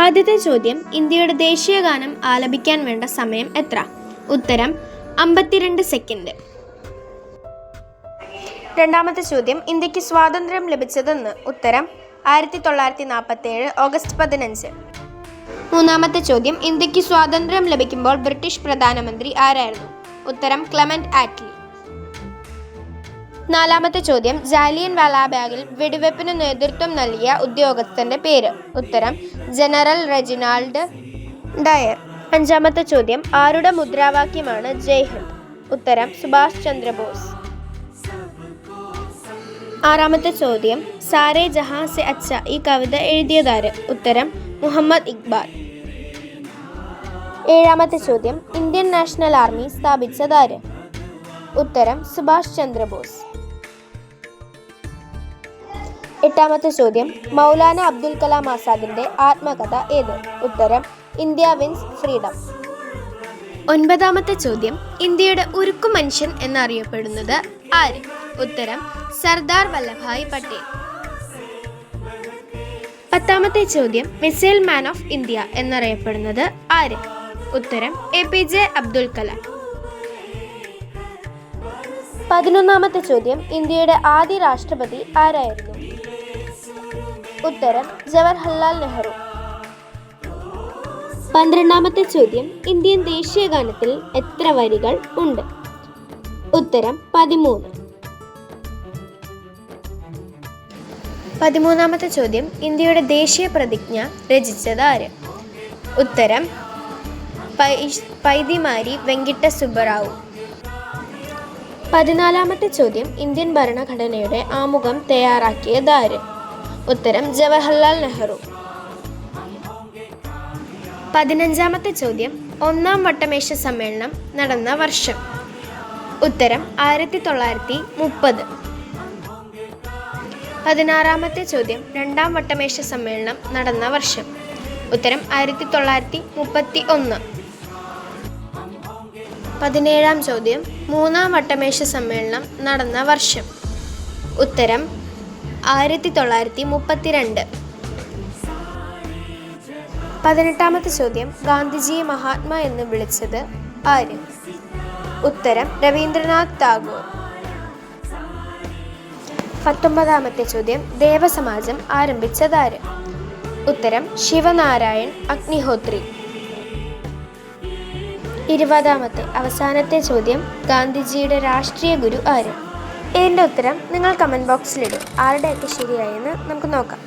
ആദ്യത്തെ ചോദ്യം, ഇന്ത്യയുടെ ദേശീയ ഗാനം ആലപിക്കാൻ വേണ്ട സമയം എത്ര? ഉത്തരം 52 സെക്കൻഡ്. രണ്ടാമത്തെ ചോദ്യം, ഇന്ത്യക്ക് സ്വാതന്ത്ര്യം ലഭിച്ചതെന്ന്? ഉത്തരം 1947 ഓഗസ്റ്റ് 15. മൂന്നാമത്തെ ചോദ്യം, ഇന്ത്യക്ക് സ്വാതന്ത്ര്യം ലഭിക്കുമ്പോൾ ബ്രിട്ടീഷ് പ്രധാനമന്ത്രി ആരായിരുന്നു? ഉത്തരം ക്ലെമന്റ് ആറ്റ്ലി. നാലാമത്തെ ചോദ്യം, ജാലിയൻ വാലാബാഗിൽ വെടിവെപ്പിന് നേതൃത്വം നൽകിയ ഉദ്യോഗസ്ഥന്റെ പേര്? ഉത്തരം ജനറൽ റെജിനാൾഡ് ഡയർ. അഞ്ചാമത്തെ ചോദ്യം, ആരുടെ മുദ്രാവാക്യമാണ് ജയ് ഹിന്ദ്? ഉത്തരം സുഭാഷ് ചന്ദ്രബോസ്. ആറാമത്തെ ചോദ്യം, സാരേ ജഹാ സെ അച്ഛ ഈ കവിത എഴുതിയതാര്? ഉത്തരം മുഹമ്മദ് ഇക്ബാൽ. ഏഴാമത്തെ ചോദ്യം, ഇന്ത്യൻ നാഷണൽ ആർമി സ്ഥാപിച്ചതാര്? ഉത്തരം സുഭാഷ് ചന്ദ്രബോസ്. എട്ടാമത്തെ ചോദ്യം, മൗലാന അബ്ദുൽ കലാം ആസാദിന്റെ ആത്മകഥ ഏത്? ഉത്തരം ഇന്ത്യ വിൻസ് ഫ്രീഡം. ഒൻപതാമത്തെ ചോദ്യം, ഇന്ത്യയുടെ ഉരുക്കു മനുഷ്യൻ എന്നറിയപ്പെടുന്നത് ആര്? ഉത്തരം സർദാർ വല്ലഭായ് പട്ടേൽ. പത്താമത്തെ ചോദ്യം, മിസൈൽ മാൻ ഓഫ് ഇന്ത്യ എന്നറിയപ്പെടുന്നത് ആര്? ഉത്തരം APJ അബ്ദുൽ കലാം. 11ാമത്തെ ചോദ്യം, ഇന്ത്യയുടെ ആദ്യ രാഷ്ട്രപതി ആരായിരുന്നു? ഉത്തരം ജവഹർലാൽ നെഹ്റു. 12ാമത്തെ ചോദ്യം, ഇന്ത്യൻ ദേശീയ ഗാനത്തിൽ എത്ര വരികൾ ഉണ്ട്? ഉത്തരം 13. 13ാമത്തെ ചോദ്യം, ഇന്ത്യയുടെ ദേശീയ പ്രതിജ്ഞ രചിച്ചത് ആര്? ഉത്തരം പൈതിമാരി വെങ്കിട്ട സുബ്ബറാവു. 14ാമത്തെ ചോദ്യം, ഇന്ത്യൻ ഭരണഘടനയുടെ ആമുഖം തയ്യാറാക്കിയത് ആര്? ഉത്തരം ജവഹർലാൽ നെഹ്റു. 15ാമത്തെ ചോദ്യം, ഒന്നാം വട്ടമേശ സമ്മേളനം നടന്ന വർഷം? ഉത്തരം 1930. 16ാമത്തെ ചോദ്യം, രണ്ടാം വട്ടമേശ സമ്മേളനം നടന്ന വർഷം? ഉത്തരം 1931. 17ാം ചോദ്യം, മൂന്നാം വട്ടമേശ സമ്മേളനം നടന്ന വർഷം? ഉത്തരം 1932. 18ാമത്തെ ചോദ്യം, ഗാന്ധിജിയെ മഹാത്മാ എന്ന് വിളിച്ചത് ആര്? ഉത്തരം രവീന്ദ്രനാഥ് ടാഗോർ. 19ാമത്തെ ചോദ്യം, ദേവസമാജം ആരംഭിച്ചതാര്? ഉത്തരം ശിവനാരായൺ അഗ്നിഹോത്രി. 20ാമത്തെ അവസാനത്തെ ചോദ്യം, ഗാന്ധിജിയുടെ രാഷ്ട്രീയ ഗുരു ആര്? ഇതിൻ്റെ ഉത്തരം നിങ്ങൾ കമൻറ്റ് ബോക്സിലിടും. ആരുടെയൊക്കെ ശരിയായെന്ന് നമുക്ക് നോക്കാം.